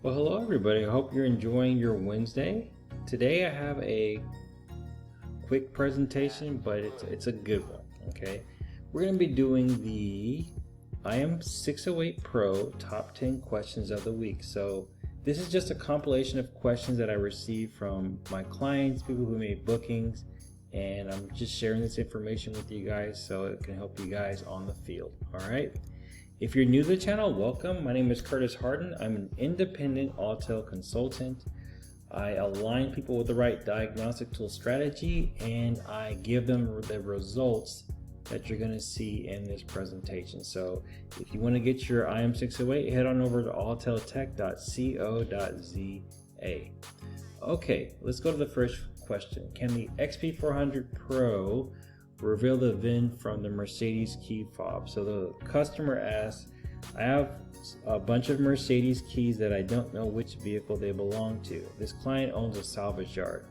Well, hello everybody. I hope you're enjoying your Wednesday. Today I have a quick presentation, but it's a good one, okay? We're going to be doing the IM608 Pro Top 10 Questions of the Week. So this is just a compilation of questions that I received from my clients, people who made bookings, and I'm just sharing this information with you guys so it can help you guys on the field, all right? If you're new to the channel, welcome. My name is Curtis Harden. I'm an independent auto consultant. I align people with the right diagnostic tool strategy, and I give them the results that you're going to see in this presentation. So if you want to get your IM608, head on over to allteltech.co.za. Okay, let's go to the first question. Can the XP400 Pro reveal the VIN from the Mercedes key fob? So the customer asks, I have a bunch of Mercedes keys that I don't know which vehicle they belong to. This client owns a salvage yard.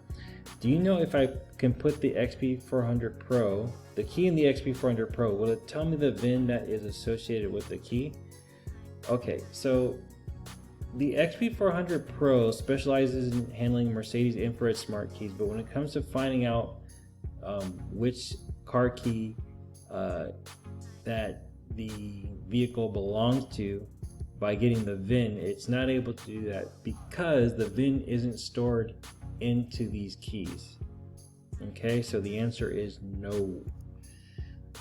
Do you know if I can put the XP400 Pro, the key in the XP400 Pro, will it tell me the VIN that is associated with the key? Okay, so the XP400 Pro specializes in handling Mercedes infrared smart keys, but when it comes to finding out which car key that the vehicle belongs to by getting the VIN, it's not able to do that because the VIN isn't stored into these keys. Okay, so the answer is no.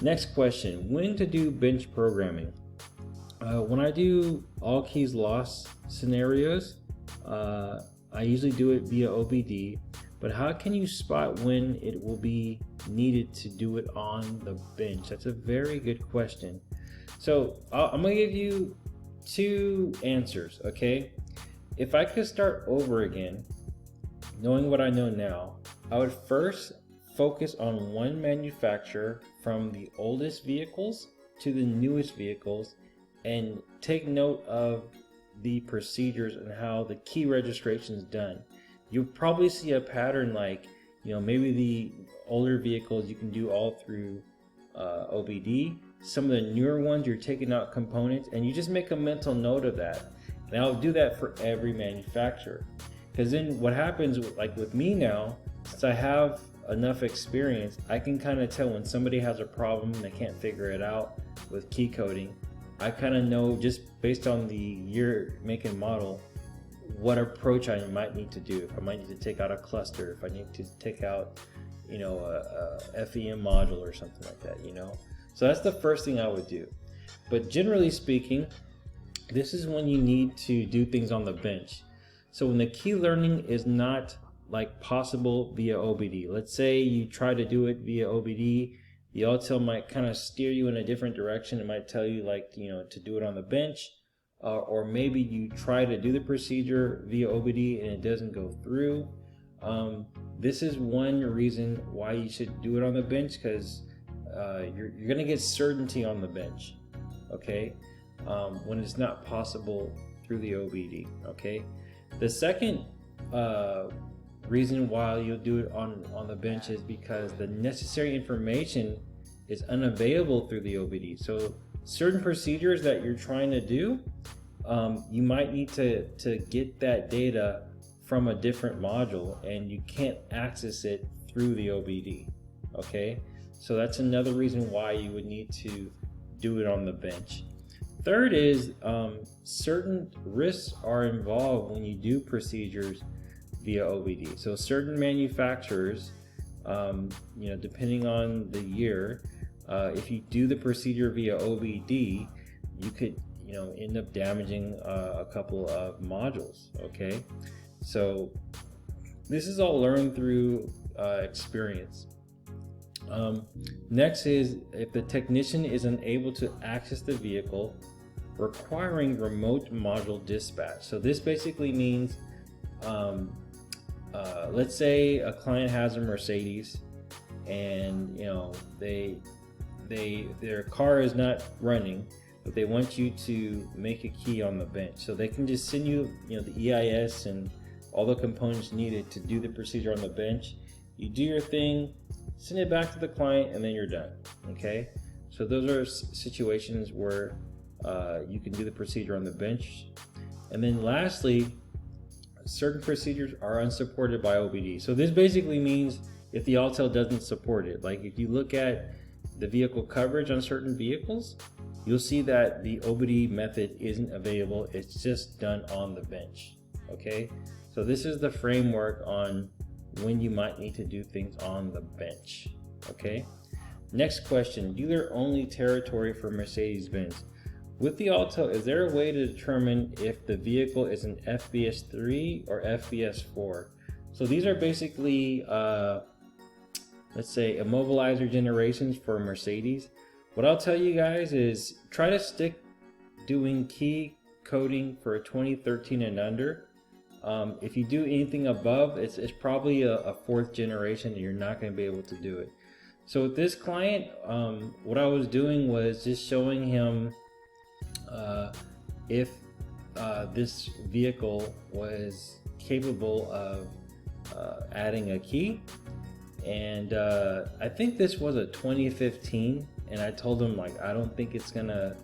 Next question, when to do bench programming? When I do all keys lost scenarios, I usually do it via OBD. But how can you spot when it will be needed to do it on the bench? That's a very good question. So I'm going to give you two answers, okay? If I could start over again, knowing what I know now, I would first focus on one manufacturer from the oldest vehicles to the newest vehicles and take note of the procedures and how the key registration is done. You'll probably see a pattern like, maybe the older vehicles you can do all through OBD. Some of the newer ones you're taking out components, and you just make a mental note of that. And I'll do that for every manufacturer. Because then what happens, like with me now, since I have enough experience, I can kind of tell when somebody has a problem and they can't figure it out with key coding. I kind of know just based on the year, make, and model what approach I might need to do. If I might need to take out a cluster, if I need to take out, a FEM module or something like that, So that's the first thing I would do. But generally speaking, this is when you need to do things on the bench. So when the key learning is not like possible via OBD, let's say you try to do it via OBD, the ALTEL might kind of steer you in a different direction. It might tell you to do it on the bench. Or maybe you try to do the procedure via OBD and it doesn't go through. This is one reason why you should do it on the bench, because you're going to get certainty on the bench, okay, when it's not possible through the OBD, okay. The second reason why you'll do it on the bench is because the necessary information is unavailable through the OBD. So certain procedures that you're trying to do, you might need to get that data from a different module, and you can't access it through the OBD, okay? So that's another reason why you would need to do it on the bench. Third is certain risks are involved when you do procedures via OBD. So certain manufacturers, depending on the year, if you do the procedure via OBD, you could end up damaging a couple of modules, okay? So this is all learned through experience. Next is if the technician is unable to access the vehicle, requiring remote module dispatch. So this basically means let's say a client has a Mercedes and their car is not running, but they want you to make a key on the bench. So they can just send you, the EIS and all the components needed to do the procedure on the bench. You do your thing, send it back to the client, and then you're done, okay? So those are situations where you can do the procedure on the bench. And then lastly, certain procedures are unsupported by OBD. So this basically means if the Autel doesn't support it. Like if you look at the vehicle coverage on certain vehicles, you'll see that the OBD method isn't available. It's just done on the bench. Okay, so this is the framework on when you might need to do things on the bench. Okay, next question, dealer only territory for Mercedes-Benz. With the Autel, is there a way to determine if the vehicle is an FBS 3 or FBS 4? So these are basically, let's say, immobilizer generations for Mercedes. What I'll tell you guys is try to stick doing key coding for 2013 and under. If you do anything above, it's probably a fourth generation and you're not going to be able to do it. So with this client, what I was doing was just showing him if this vehicle was capable of adding a key. And I think this was a 2015, and I told him, like, I don't think it's gonna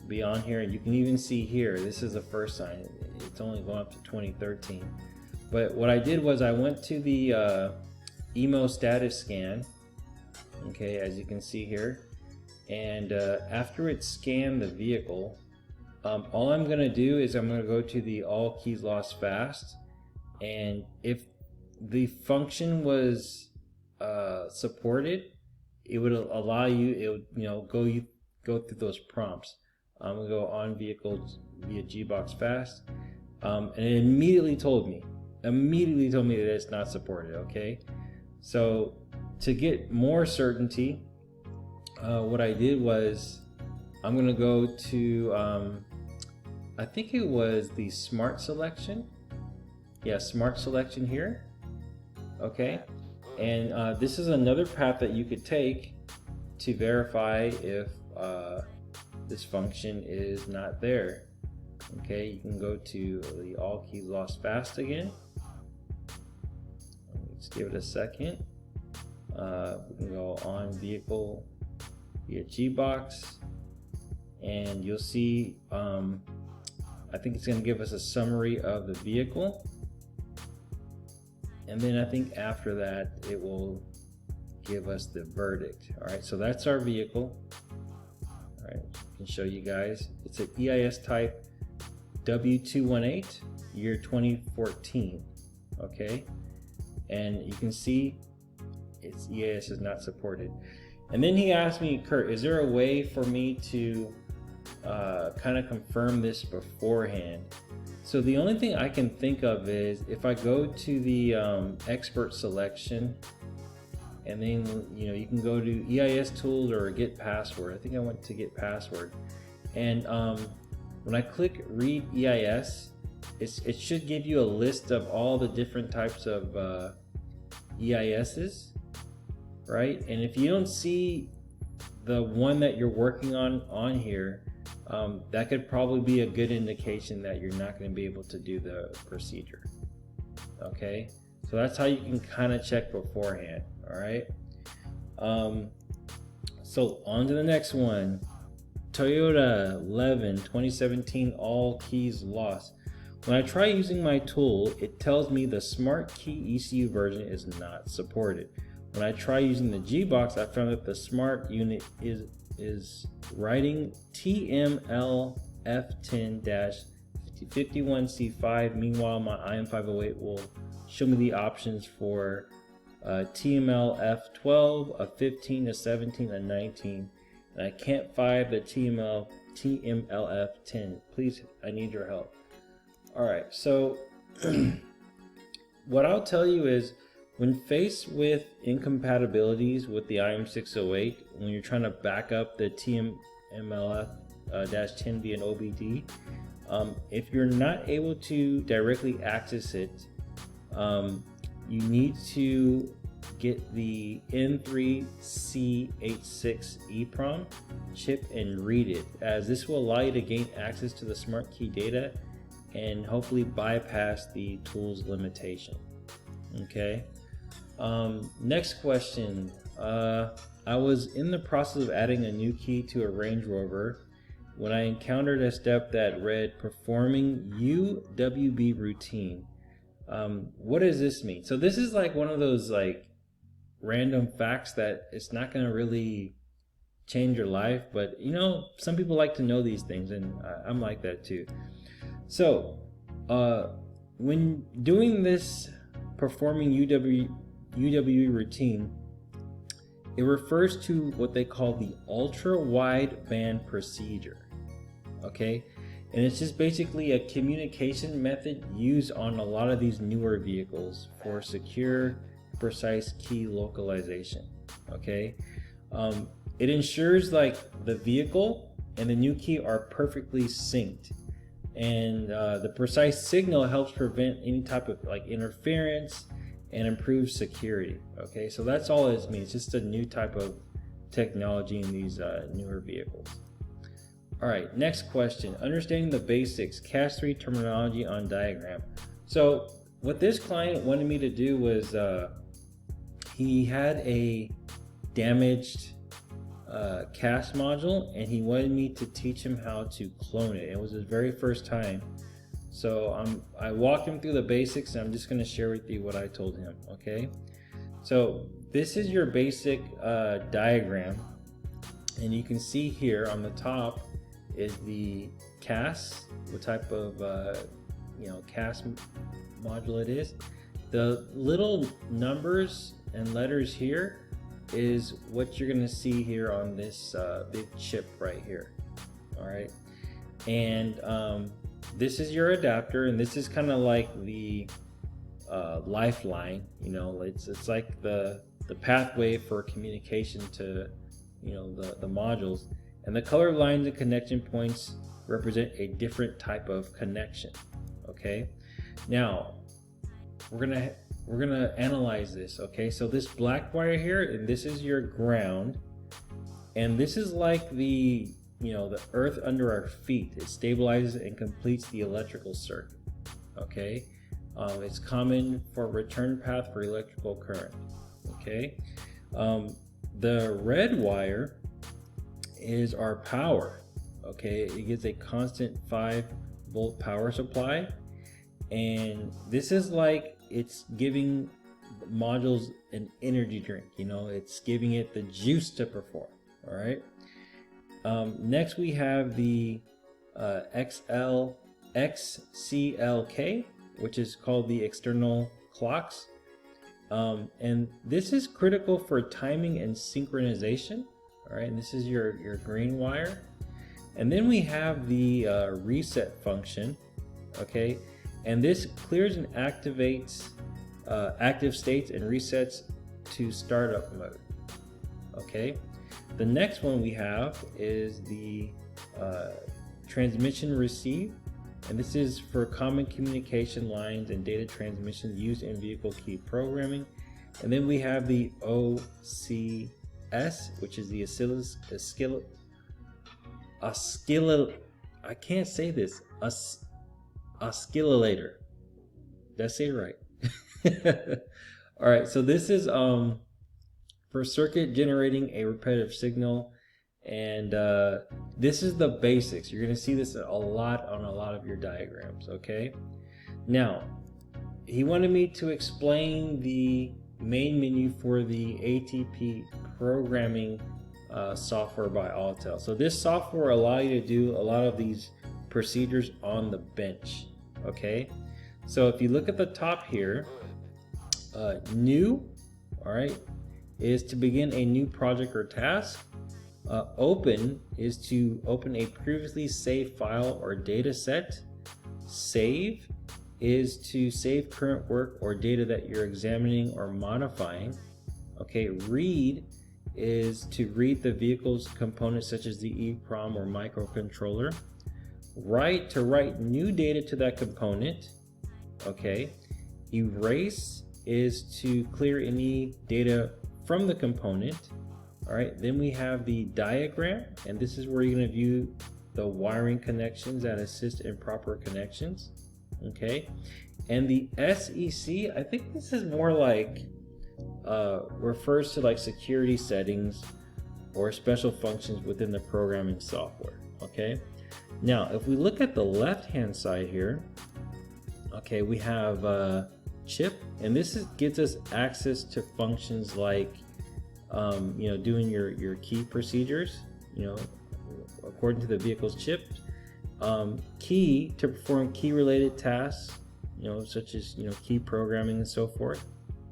be on here. And you can even see here, this is the first sign, it's only going up to 2013. But what I did was I went to the emo status scan, okay, as you can see here, and after it scanned the vehicle, all I'm gonna do is I'm gonna go to the all keys lost fast, and if the function was supported, it would allow you, it would, go through those prompts. I'm gonna go on vehicles via Gbox fast, and it immediately told me that it's not supported. Okay, so to get more certainty, what I did was I'm gonna go to I think it was the smart selection. Yeah, smart selection here. Okay, and this is another path that you could take to verify if this function is not there. Okay, you can go to the all keys lost fast again. Let's give it a second. We can go on vehicle via Gbox, and you'll see I think it's going to give us a summary of the vehicle, and then I think after that it will give us the verdict. All right, so that's our vehicle. All right, I can show you guys. It's an EIS type W218, year 2014. Okay, and you can see its EIS is not supported. And then he asked me, Kurt, is there a way for me to kind of confirm this beforehand? So the only thing I can think of is if I go to the expert selection, and then you can go to EIS tools or get password. I think I went to get password, and when I click read EIS, it should give you a list of all the different types of EISs, right? And if you don't see the one that you're working on here, that could probably be a good indication that you're not going to be able to do the procedure. Okay, so that's how you can kind of check beforehand. All right, so on to the next one. Toyota 11 2017 all keys lost. When I try using my tool, it tells me the smart key ECU version is not supported. When I try using the Gbox, I found that the smart unit is writing TML-F10-51C5. Meanwhile, my IM608 will show me the options for TML-F12, a 15, a 17, a 19, and I can't find the TML-F10. Please, I need your help. All right, so what I'll tell you is, when faced with incompatibilities with the IM608, when you're trying to back up the TMLF-10 via an OBD, if you're not able to directly access it, you need to get the N3C86 EEPROM chip and read it, as this will allow you to gain access to the smart key data and hopefully bypass the tool's limitation. Okay. Next question. I was in the process of adding a new key to a Range Rover when I encountered a step that read performing UWB routine. What does this mean? So this is like one of those like random facts that it's not going to really change your life, but you know, some people like to know these things, and I'm like that too. So when doing this performing UWB routine, it refers to what they call the ultra wideband procedure. Okay, and it's just basically a communication method used on a lot of these newer vehicles for secure, precise key localization. Okay, it ensures like the vehicle and the new key are perfectly synced, and the precise signal helps prevent any type of like interference and improve security. Okay, so that's all it means. It's just a new type of technology in these newer vehicles. All right, next question. Understanding the basics, Class 3 terminology on diagram. So what this client wanted me to do was he had a damaged CAS module, and he wanted me to teach him how to clone it. It was his very first time. So I walked him through the basics, and I'm just going to share with you what I told him. Okay, so this is your basic diagram, and you can see here on the top is the CAS, what type of CAS module it is. The little numbers and letters here is what you're going to see here on this big chip right here. All right, and this is your adapter, and this is kind of like the lifeline. You know, it's like the pathway for communication to, you know, the modules. And the color lines and connection points represent a different type of connection. Okay, now we're gonna analyze this. Okay, so this black wire here, and this is your ground, and this is like the earth under our feet. It stabilizes and completes the electrical circuit. Okay, it's common for return path for electrical current. Okay, the red wire is our power. Okay, it gives a constant 5-volt power supply, and this is like it's giving modules an energy drink. You know, it's giving it the juice to perform. All right. Next we have the XCLK, which is called the external clocks, and this is critical for timing and synchronization. All right, and this is your green wire. And then we have the reset function. Okay, and this clears and activates active states and resets to startup mode. Okay, the next one we have is the transmission receive, and this is for common communication lines and data transmission used in vehicle key programming. And then we have the OCS, which is the I can't say this, oscillator. Did I say it right? All right, so this is for circuit generating a repetitive signal, and this is the basics. You're going to see this a lot on a lot of your diagrams. Okay, now he wanted me to explain the main menu for the ATP Programming software by Autel. So this software allows you to do a lot of these procedures on the bench. Okay, so if you look at the top here, new, all right, is to begin a new project or task. Open is to open a previously saved file or data set. Save is to save current work or data that you're examining or modifying. Okay, read is to read the vehicle's components such as the EEPROM or microcontroller. Write to write new data to that component. Okay, erase is to clear any data from the component. All right, then we have the diagram, and this is where you're going to view the wiring connections that assist in proper connections. Okay, and the SEC, I think this is more like refers to like security settings or special functions within the programming software. Okay, now if we look at the left hand side here, Okay, we have chip, and gives us access to functions like doing your key procedures, according to the vehicle's chip. Key to perform key related tasks, such as key programming and so forth.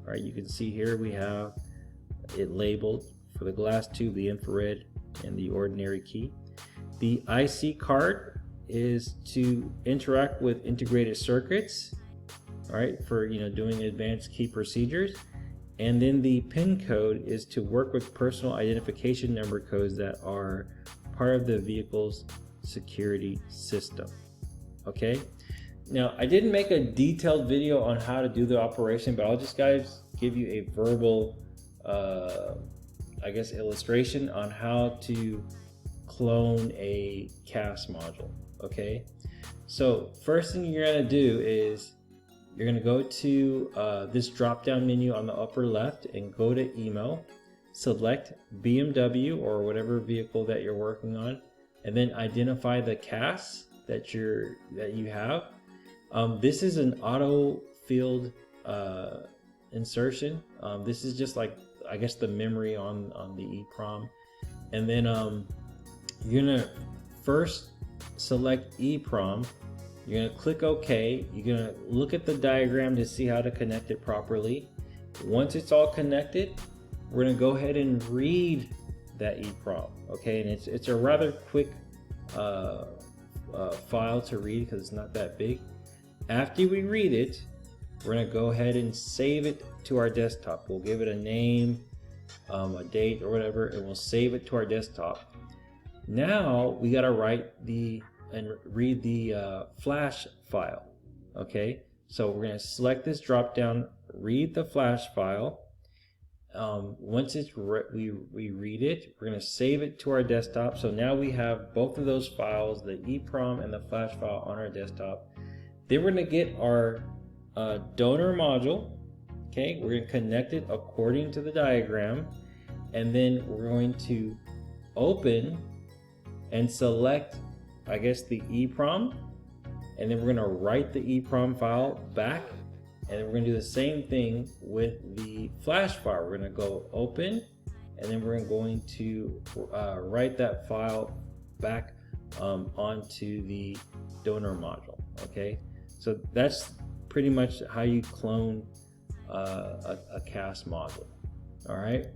All right, you can see here we have it labeled for the glass tube, the infrared, and the ordinary key. The IC card is to interact with integrated circuits, all right, for doing advanced key procedures. And then the pin code is to work with personal identification number codes that are part of the vehicle's security system. Okay, now I didn't make a detailed video on how to do the operation, but I'll just give you a verbal illustration on how to clone a CAS module. Okay, so first thing you're going to do is you're going to go to this drop down menu on the upper left and go to email, select BMW or whatever vehicle that you're working on, and then identify the CAS that you have. This is an auto field insertion. This is just like, I guess, the memory on the EEPROM. And then you're gonna first select EEPROM. You're gonna click OK. You're gonna look at the diagram to see how to connect it properly. Once it's all connected, we're gonna go ahead and read that EEPROM. Okay, and it's a rather quick file to read because it's not that big. After we read it, we're gonna go ahead and save it to our desktop. We'll give it a name, a date or whatever, and we'll save it to our desktop. Now we gotta write and read the flash file. Okay, so we're gonna select this drop down, read the flash file. Once we read it, we're gonna save it to our desktop. So now we have both of those files, the EEPROM and the flash file, on our desktop. Then we're gonna get our donor module. Okay, we're gonna connect it according to the diagram, and then we're going to open and select, I guess, the EEPROM, and then we're gonna write the EEPROM file back, and then we're gonna do the same thing with the flash file. We're gonna go open, and then we're going to write that file back onto the donor module. Okay, so that's pretty much how you clone a CAS module. All right.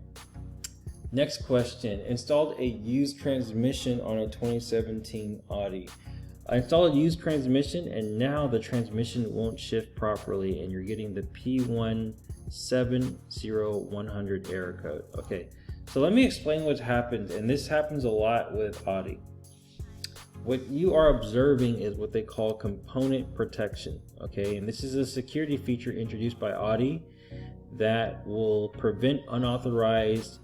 Next question: installed a used transmission on a 2017 Audi. I installed a used transmission, and now the transmission won't shift properly, and you're getting the P170100 error code. Okay, so let me explain what's happened, and this happens a lot with Audi. What you are observing is what they call component protection. Okay, and this is a security feature introduced by Audi that will prevent unauthorized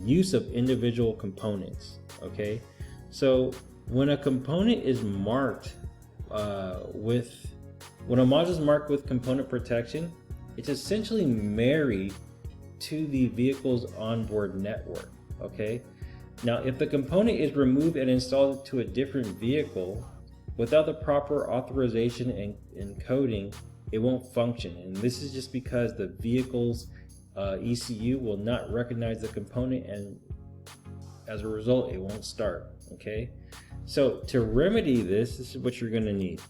use of individual components. Okay, so when a component is marked when a module is marked with component protection, it's essentially married to the vehicle's onboard network. Okay, now if the component is removed and installed to a different vehicle without the proper authorization and coding, it won't function. And this is just because the vehicle's ECU will not recognize the component, and as a result it won't start. Okay, so to remedy this is what you're going to need: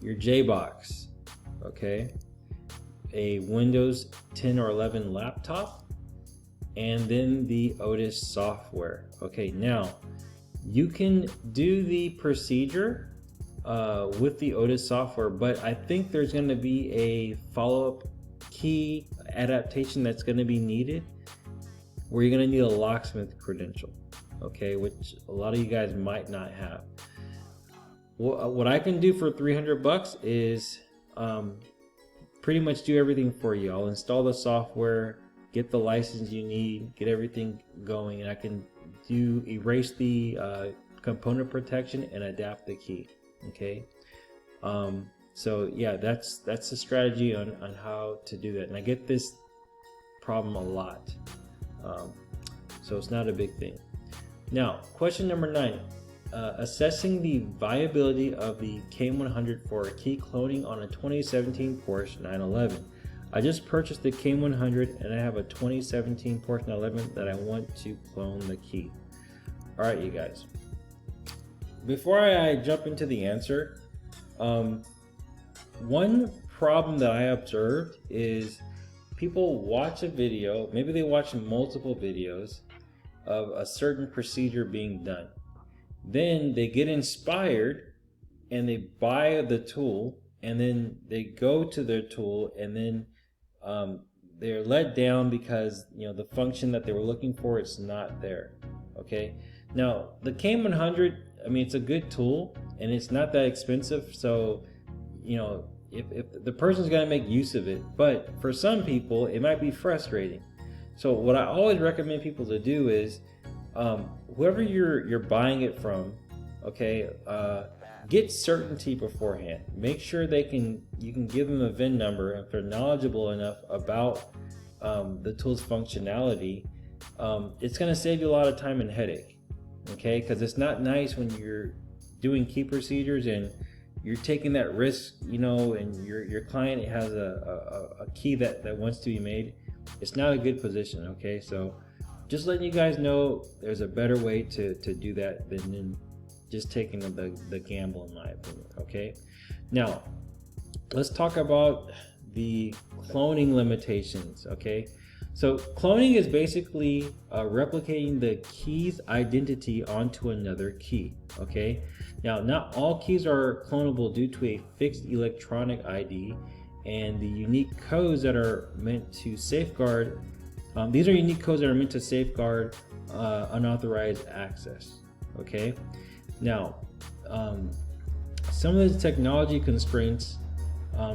your JBox, okay, a Windows 10 or 11 laptop, and then the Otis software. Okay, now you can do the procedure with the Otis software, but I think there's going to be a follow-up key adaptation that's going to be needed, where you're going to need a locksmith credential, okay, which a lot of you guys might not have. What I can do for $300 is pretty much do everything for you. I'll install the software, get the license you need, get everything going, and I can erase the component protection and adapt the key. Okay, so yeah, that's the strategy on how to do that, and I get this problem a lot, so it's not a big thing. Now, question number 9: assessing the viability of the K100 for key cloning on a 2017 Porsche 911. I just purchased the K100 and I have a 2017 Porsche 911 that I want to clone the key. Alright, you guys. Before I jump into the answer, one problem that I observed is people watch a video, maybe they watch multiple videos of a certain procedure being done. Then they get inspired and they buy the tool, and then they go to their tool, and then they're let down because the function that they were looking for, it's not there. Okay, now the K100, I mean, it's a good tool and it's not that expensive, so if the person's going to make use of it. But for some people it might be frustrating. So what I always recommend people to do is whoever you're buying it from, okay, get certainty beforehand. Make sure you can give them a VIN number, if they're knowledgeable enough about the tool's functionality. It's going to save you a lot of time and headache, okay? Because it's not nice when you're doing key procedures and you're taking that risk, and your client has a key that wants to be made. It's not a good position, okay? So just letting you guys know there's a better way to do that than just taking the gamble, in my opinion. Okay, now let's talk about the cloning limitations. Okay, so cloning is basically replicating the key's identity onto another key. Okay, now not all keys are clonable due to a fixed electronic ID and the unique codes that are meant to safeguard. These are unique codes that are meant to safeguard unauthorized access. Okay, now some of the technology constraints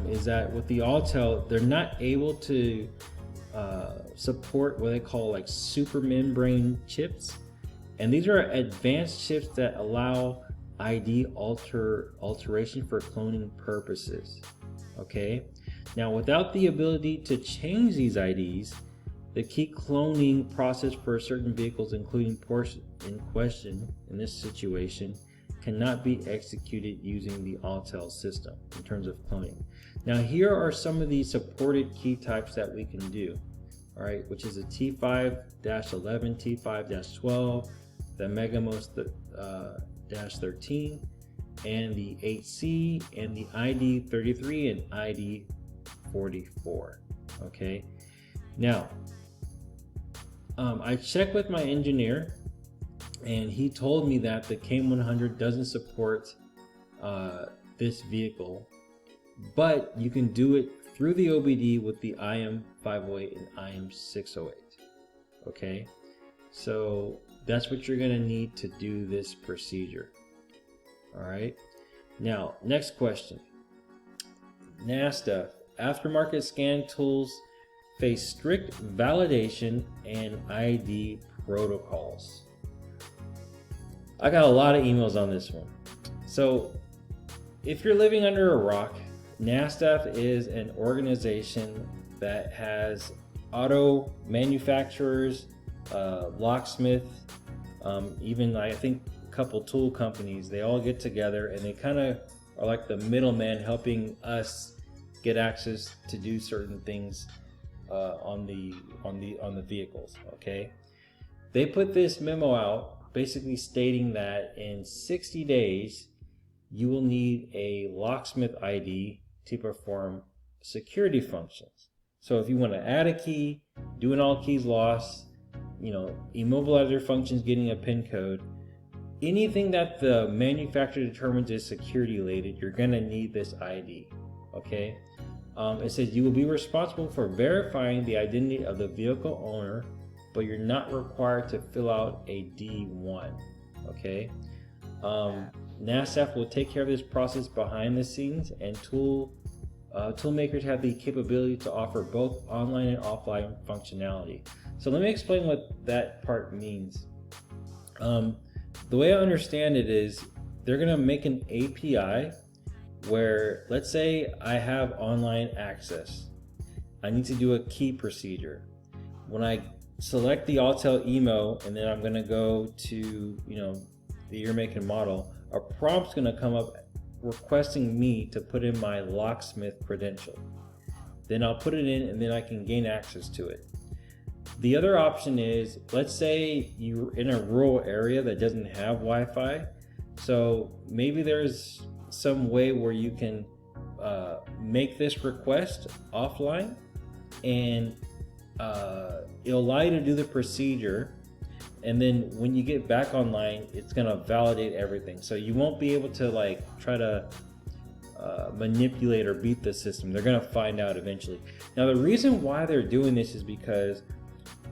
is that with the Autel, they're not able to support what they call like super membrane chips, and these are advanced chips that allow ID alteration for cloning purposes. Okay, now without the ability to change these IDs, the key cloning process for certain vehicles, including Porsche in question in this situation, cannot be executed using the Autel system in terms of cloning. Now here are some of the supported key types that we can do, all right, which is a T5-11, T5-12, the Megamos -13, and the 8C, and the ID33 and ID44. Okay, now I checked with my engineer, and he told me that the K100 doesn't support this vehicle, but you can do it through the OBD with the IM508 and IM608. Okay, so that's what you're going to need to do this procedure. All right, now next question. NASTA aftermarket scan tools face strict validation and ID protocols. I got a lot of emails on this one. So if you're living under a rock, NASTAF is an organization that has auto manufacturers, locksmith, even I think a couple tool companies. They all get together and they kind of are like the middleman, helping us get access to do certain things on the vehicles. Okay, they put this memo out basically stating that in 60 days you will need a locksmith ID to perform security functions. So if you want to add a key, do an all keys loss, immobilizer functions, getting a PIN code, anything that the manufacturer determines is security related, you're going to need this ID. Okay, it says you will be responsible for verifying the identity of the vehicle owner, but you're not required to fill out a D1. Okay, NASTAF will take care of this process behind the scenes, and tool makers have the capability to offer both online and offline functionality. So let me explain what that part means. The way I understand it is they're going to make an API where, let's say I have online access. I need to do a key procedure. When I select the Autel emo, and then I'm going to go to, the year, make, and model, a prompt's going to come up requesting me to put in my locksmith credential. Then I'll put it in, and then I can gain access to it. The other option is, let's say you're in a rural area that doesn't have Wi-Fi. So maybe there's some way where you can make this request offline, and it'll allow you to do the procedure. And then when you get back online, it's gonna validate everything. So you won't be able to like try to manipulate or beat the system. They're gonna find out eventually. Now the reason why they're doing this is because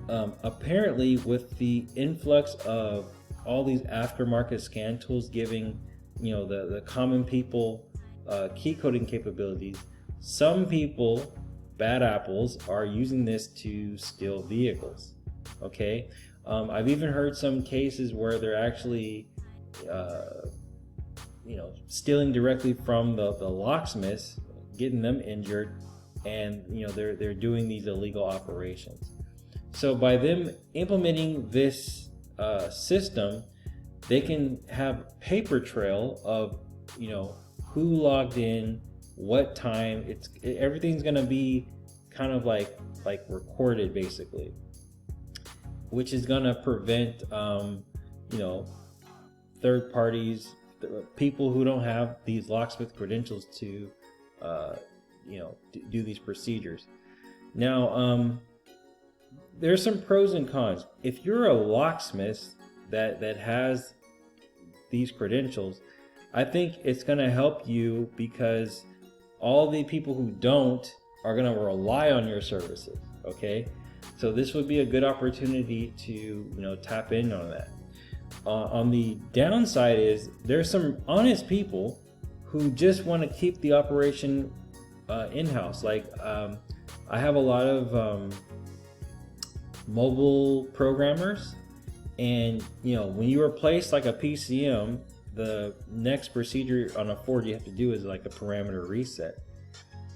apparently with the influx of all these aftermarket scan tools giving, you know, the common people key coding capabilities, some people, bad apples, are using this to steal vehicles. Okay. I've even heard some cases where they're actually, you know, stealing directly from the locksmiths, getting them injured, and you know they're doing these illegal operations. So by them implementing this system, they can have paper trail of, you know, who logged in, what time. Everything's gonna be kind of like recorded basically, which is going to prevent, you know, third parties, people who don't have these locksmith credentials to, you know, do these procedures. Now, there's some pros and cons. If you're a locksmith that has these credentials, I think it's going to help you, because all the people who don't are going to rely on your services. Okay. So this would be a good opportunity to, you know, tap in on that. On the downside is there's some honest people who just want to keep the operation in-house. Like I have a lot of mobile programmers, and you know, when you replace like a PCM, the next procedure on a Ford you have to do is like a parameter reset,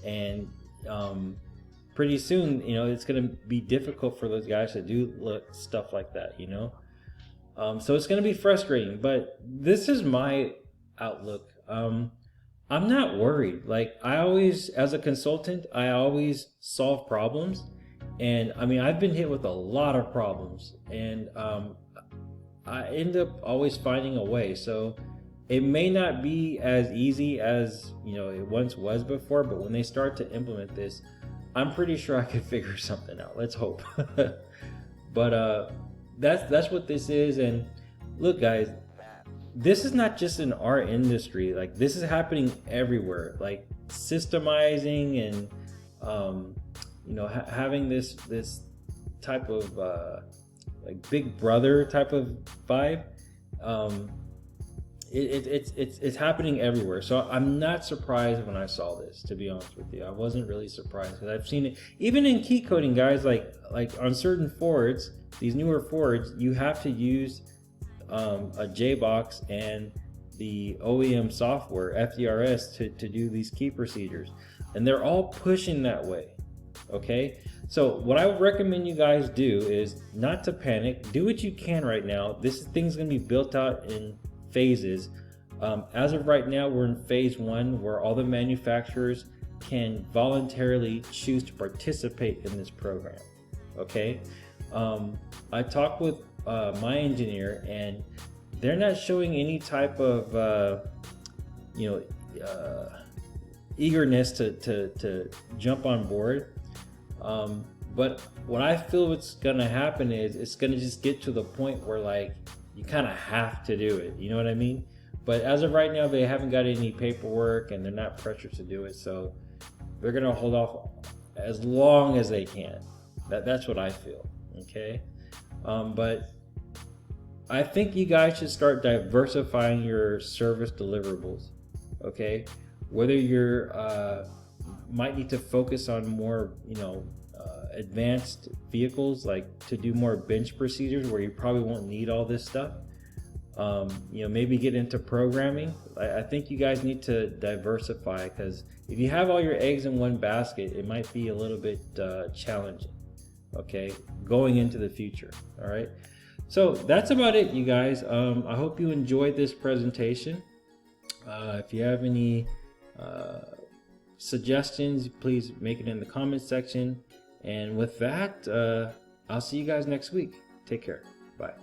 and pretty soon, you know, it's going to be difficult for those guys to do stuff like that, you know. So it's going to be frustrating, but this is my outlook. I'm not worried. Like I always, as a consultant, I always solve problems, and I mean, I've been hit with a lot of problems, and I end up always finding a way. So it may not be as easy as, you know, it once was before, but when they start to implement this, I'm pretty sure I could figure something out. Let's hope. But that's what this is. And look, guys, this is not just in our industry. Like this is happening everywhere. Like systemizing and you know, having this type of like Big Brother type of vibe. It's happening everywhere. So I'm not surprised when I saw this, to be honest with you. I wasn't really surprised, because I've seen it even in key coding, guys. Like on certain Fords, these newer Fords, you have to use a JBox and the OEM software FDRS to do these key procedures, and they're all pushing that way. Okay, so what I would recommend you guys do is not to panic. Do what you can right now. This thing's gonna be built out in phases. As of right now, we're in phase 1, where all the manufacturers can voluntarily choose to participate in this program. Okay, I talked with my engineer, and they're not showing any type of you know, eagerness to jump on board. But what I feel what's gonna happen is it's gonna just get to the point where like you kind of have to do it, you know what I mean? But as of right now, they haven't got any paperwork, and they're not pressured to do it, so they're gonna hold off as long as they can. That's what I feel. Okay, but I think you guys should start diversifying your service deliverables. Okay, whether you're might need to focus on more, you know, advanced vehicles, like to do more bench procedures where you probably won't need all this stuff. You know, maybe get into programming. I think you guys need to diversify, because if you have all your eggs in one basket, it might be a little bit challenging, okay, going into the future. All right, So that's about it, you guys. I hope you enjoyed this presentation. If you have any suggestions, please make it in the comments section. And with that, I'll see you guys next week. Take care. Bye.